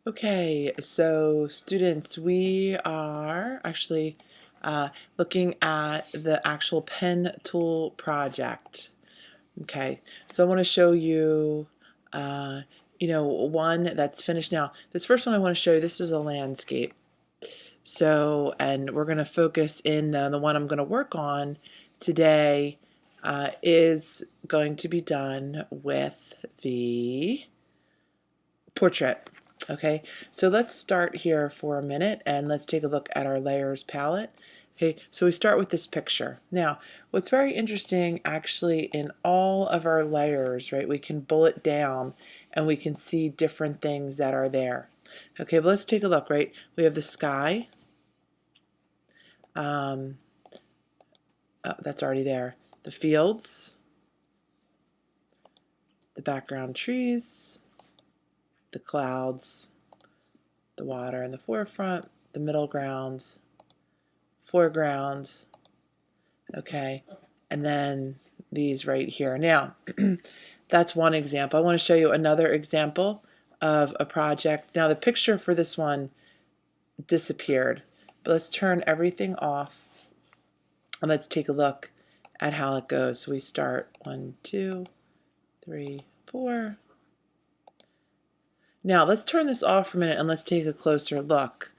Okay, so students, we are actually looking at the actual pen tool project. Okay, so I want to show you, one that's finished now. This first one I want to show you, this is a landscape. So, and we're going to focus in the one I'm going to work on today is going to be done with the portrait. Okay, so let's start here for a minute and let's take a look at our layers palette. Okay, so we start with this picture. Now, what's very interesting actually in all of our layers, right, we can bullet down and we can see different things that are there. Okay, but let's take a look, right? We have the sky. Oh, that's already there. The fields, the background trees, the clouds, the water in the forefront, the middle ground, foreground, okay, and then these right here. Now, that's one example. I want to show you another example of a project. Now, the picture for this one disappeared, but let's turn everything off and let's take a look at how it goes. So we start 1, 2, 3, 4. Now, let's turn this off for a minute and let's take a closer look.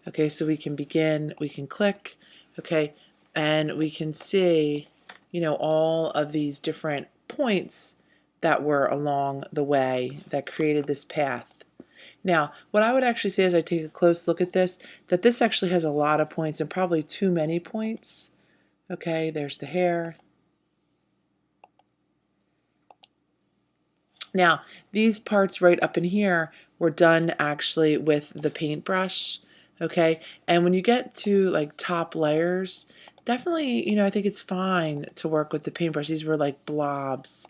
Okay, so we can begin, we can click, okay, and we can see, all of these different points that were along the way that created this path. Now, what I would actually say as I take a close look at this, that this actually has a lot of points and probably too many points. Okay, there's the hair. Now, these parts right up in here were done actually with the paintbrush, okay? And when you get to like top layers, definitely, I think it's fine to work with the paintbrush. These were like blobs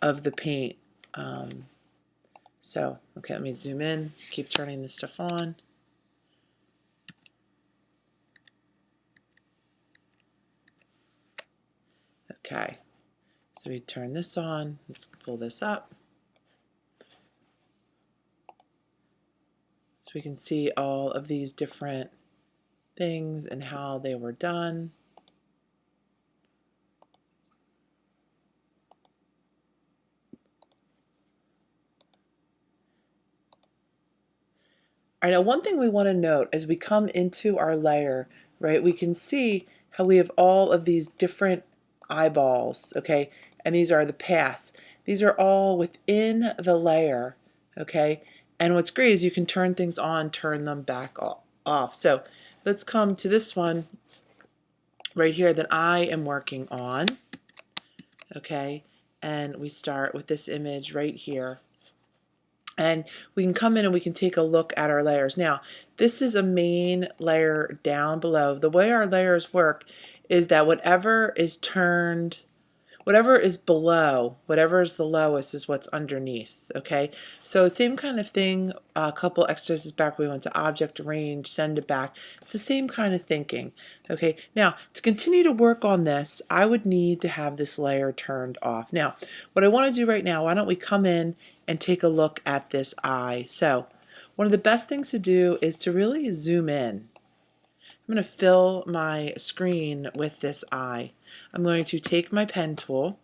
of the paint. Okay, let me zoom in, keep turning this stuff on. Okay, so we turn this on, let's pull this up. So we can see all of these different things and how they were done. All right, now one thing we want to note as we come into our layer, right, we can see how we have all of these different eyeballs, okay, and these are the paths. These are all within the layer, okay, and what's great is you can turn things on, turn them back off. So let's come to this one right here that I am working on, okay, and we start with this image right here. And we can come in and we can take a look at our layers. Now, this is a main layer down below. The way our layers work is that whatever is below, whatever is the lowest is what's underneath, okay? So same kind of thing, a couple exercises back, we went to object, arrange, send it back. It's the same kind of thinking, okay? Now, to continue to work on this, I would need to have this layer turned off. Now, what I want to do right now, why don't we come in and take a look at this eye. So, one of the best things to do is to really zoom in. I'm going to fill my screen with this eye. I'm going to take my pen tool.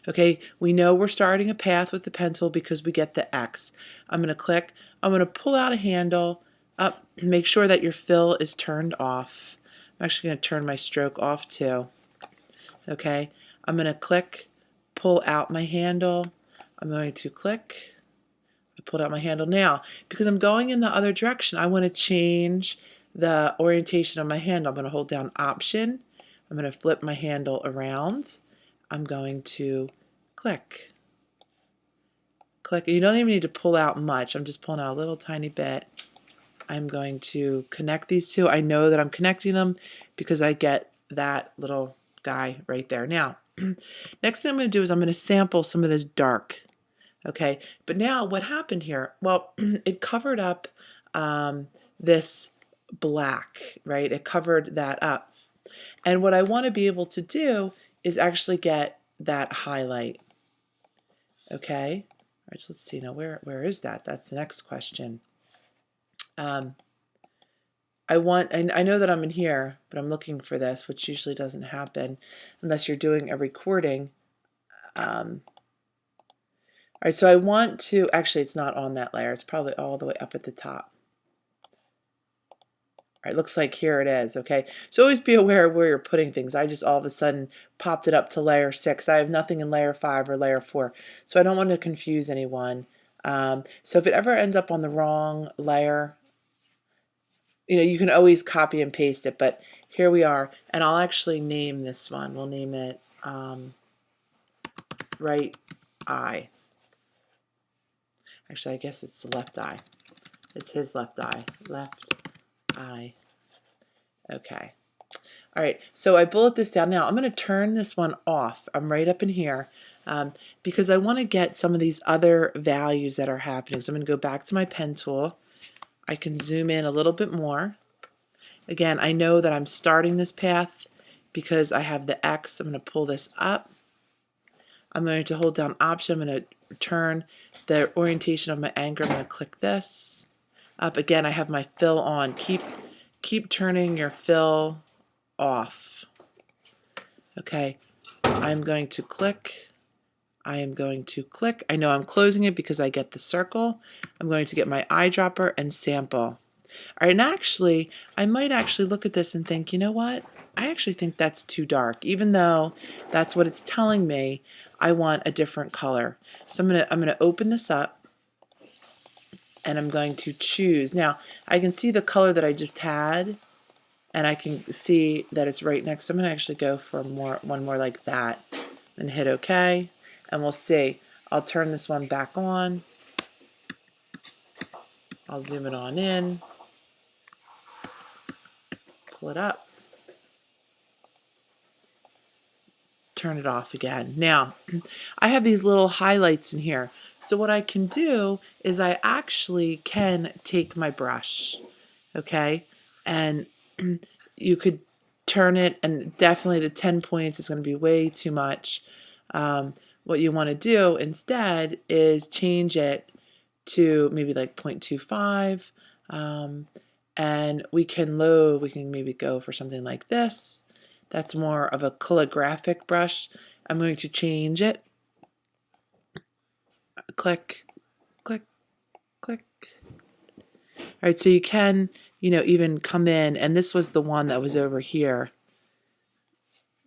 Okay, we know we're starting a path with the pen tool because we get the X. I'm going to click. I'm going to pull out a handle up. Make sure that your fill is turned off. I'm actually going to turn my stroke off too. Okay, I'm going to click, pull out my handle. I'm going to click. I pulled out my handle now. Because I'm going in the other direction, I want to change the orientation of my handle. I'm going to hold down Option. I'm going to flip my handle around. I'm going to click. Click. You don't even need to pull out much. I'm just pulling out a little tiny bit. I'm going to connect these two. I know that I'm connecting them because I get that little guy right there. Now, next thing I'm going to do is I'm going to sample some of this dark. Okay, but now what happened here? Well, it covered up this black, right? It covered that up. And what I want to be able to do is actually get that highlight. Okay, all right, so let's see now, where is that? That's the next question. I know that I'm in here, but I'm looking for this, which usually doesn't happen unless you're doing a recording. All right, so I want to, actually it's not on that layer, it's probably all the way up at the top. All right, looks like here it is, okay? So always be aware of where you're putting things. I just all of a sudden popped it up to layer 6. I have nothing in layer 5 or layer 4, so I don't want to confuse anyone. So if it ever ends up on the wrong layer, you can always copy and paste it, but here we are, and I'll actually name this one. We'll name it right eye. Actually, I guess it's the left eye. It's his left eye. Left eye. Okay. All right, so I bullet this down. Now I'm going to turn this one off. I'm right up in here because I want to get some of these other values that are happening. So I'm going to go back to my pen tool. I can zoom in a little bit more. Again, I know that I'm starting this path because I have the X. I'm going to pull this up. I'm going to hold down Option. I'm going to turn the orientation of my anchor. I'm going to click this up. Again, I have my fill on. Keep turning your fill off. Okay, I'm going to click. I am going to click. I know I'm closing it because I get the circle. I'm going to get my eyedropper and sample. All right, and actually, I might actually look at this and think, you know what? I actually think that's too dark. Even though that's what it's telling me, I want a different color. So I'm gonna open this up and I'm going to choose. Now, I can see the color that I just had, and I can see that it's right next. So I'm gonna actually go for one more like that and hit OK. And we'll see. I'll turn this one back on. I'll zoom it on in. Pull it up. Turn it off again. Now, I have these little highlights in here. So what I can do is I actually can take my brush, okay, and you could turn it, and definitely the 10 points is going to be way too much. What you want to do instead is change it to maybe like 0.25, and we can maybe go for something like this. That's more of a calligraphic brush. I'm going to change it. Click, click, click. All right, so you can, even come in, and this was the one that was over here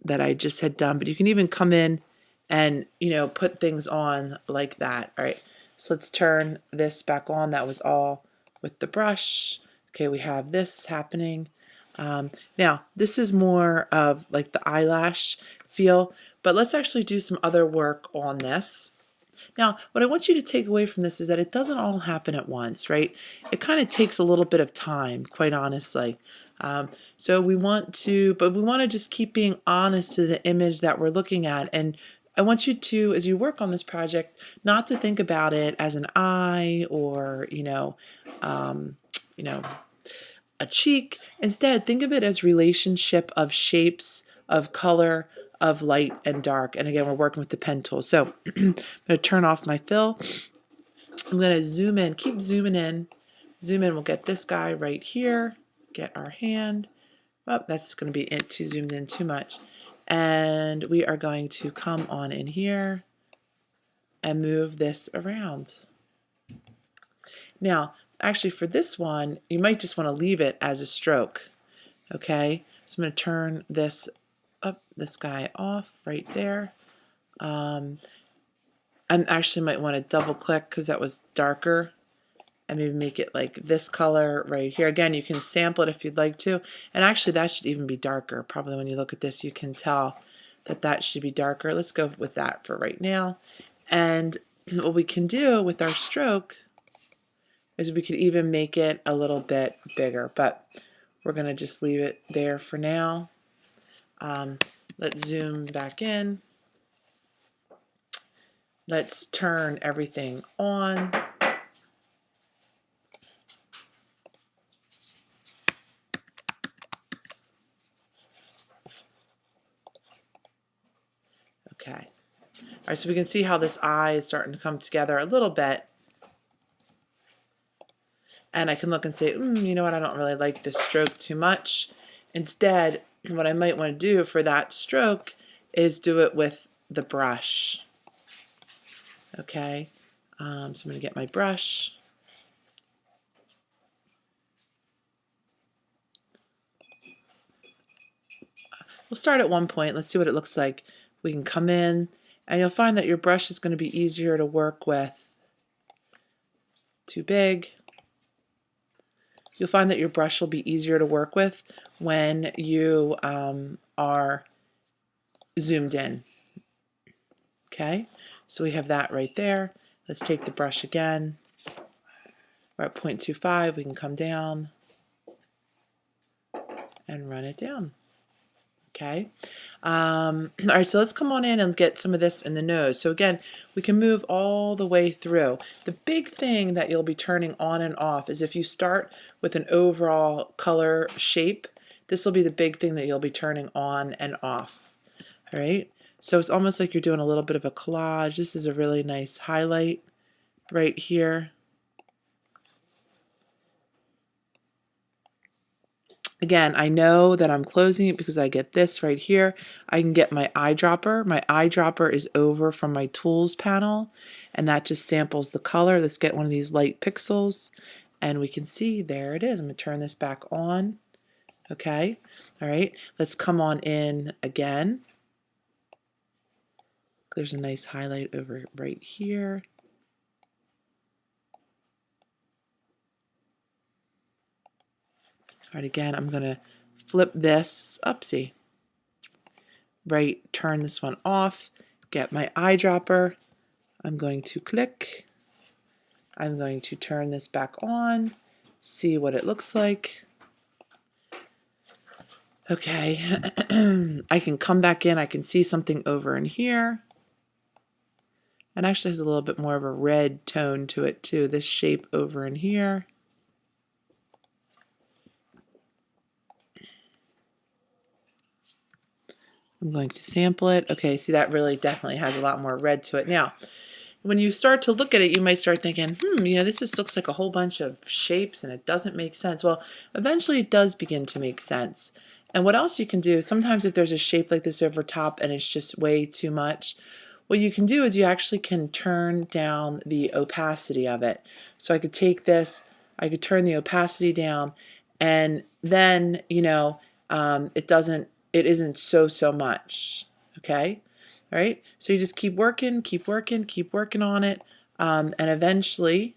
that I just had done, but you can even come in and, put things on like that. All right, so let's turn this back on. That was all with the brush. Okay, we have this happening. Now, this is more of like the eyelash feel, but let's actually do some other work on this. Now, what I want you to take away from this is that it doesn't all happen at once, right? It kind of takes a little bit of time, quite honestly. So we want to just keep being honest to the image that we're looking at. And I want you to, as you work on this project, not to think about it as an eye or, a cheek. Instead, think of it as relationship of shapes, of color, of light and dark. And again, we're working with the pen tool. So I'm going to turn off my fill. I'm going to zoom in, keep zooming in. Zoom in, we'll get this guy right here. Get our hand. Oh, that's going to be too zoomed in too much. And we are going to come on in here and move this around. Now, actually for this one, you might just want to leave it as a stroke. Okay, so I'm going to turn this guy off right there. I actually might want to double click because that was darker, and maybe make it like this color right here. Again, you can sample it if you'd like to, and actually that should even be darker. Probably when you look at this, you can tell that that should be darker. Let's go with that for right now. And what we can do with our stroke is we could even make it a little bit bigger, but we're going to just leave it there for now. Let's zoom back in. Let's turn everything on. Okay. All right, so we can see how this eye is starting to come together a little bit. and I can look and say, you know what, I don't really like this stroke too much. Instead, what I might want to do for that stroke is do it with the brush. Okay, so I'm going to get my brush. We'll start at one point. Let's see what it looks like. We can come in, and you'll find that your brush is going to be easier to work with. Too big. You'll find that your brush will be easier to work with when you are zoomed in. Okay, so we have that right there. Let's take the brush again. We're at 0.25. We can come down and run it down. Okay. All right, so let's come on in and get some of this in the nose. So again, we can move all the way through. The big thing that you'll be turning on and off is if you start with an overall color shape, this will be the big thing that you'll be turning on and off. All right, so it's almost like you're doing a little bit of a collage. This is a really nice highlight right here. Again, I know that I'm closing it because I get this right here. I can get my eyedropper. My eyedropper is over from my tools panel, and that just samples the color. Let's get one of these light pixels, and we can see there it is. I'm going to turn this back on. Okay, all right, let's come on in again. There's a nice highlight over right here. All right, again, I'm going to flip this, upsie, right, turn this one off, get my eyedropper. I'm going to click. I'm going to turn this back on, see what it looks like. Okay, I can come back in, I can see something over in here. And actually has a little bit more of a red tone to it too, this shape over in here. I'm going to sample it. Okay, see that really definitely has a lot more red to it. Now, when you start to look at it, you might start thinking, you know, this just looks like a whole bunch of shapes and it doesn't make sense. Well, eventually it does begin to make sense. And what else you can do, sometimes if there's a shape like this over top and it's just way too much, what you can do is you actually can turn down the opacity of it. So I could take this, I could turn the opacity down, and then, you know, it isn't so much, okay? All right, so you just keep working, keep working, keep working on it, and eventually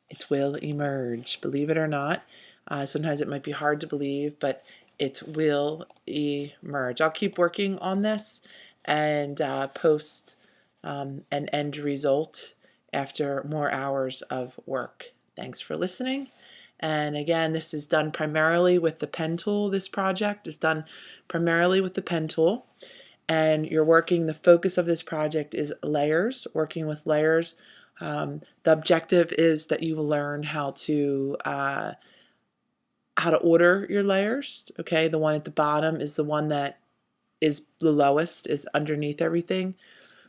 it will emerge, believe it or not. Sometimes it might be hard to believe, but it will emerge. I'll keep working on this and post an end result after more hours of work. Thanks for listening. And again, this is done primarily with the pen tool. This project is done primarily with the pen tool. And you're working, the focus of this project is layers, working with layers. The objective is that you will learn how to order your layers. Okay, the one at the bottom is the one that is the lowest, is underneath everything.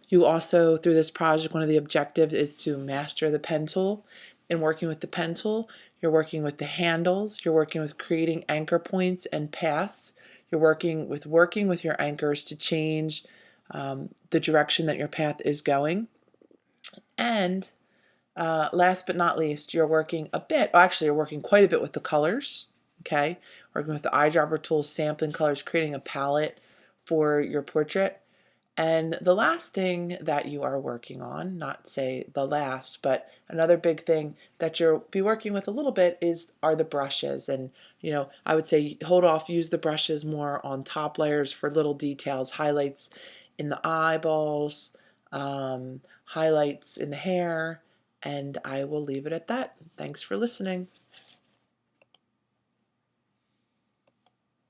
You also, through this project, one of the objectives is to master the pen tool. In working with the pen tool, you're working with the handles, you're working with creating anchor points and paths. You're working with your anchors to change the direction that your path is going. And last but not least, you're working a bit, actually you're working quite a bit with the colors, okay? Working with the eyedropper tool, sampling colors, creating a palette for your portrait. And the last thing that you are working on, not say the last, but another big thing that you'll be working with a little bit are the brushes. And, you know, I would say hold off, use the brushes more on top layers for little details, highlights in the eyeballs, highlights in the hair, and I will leave it at that. Thanks for listening.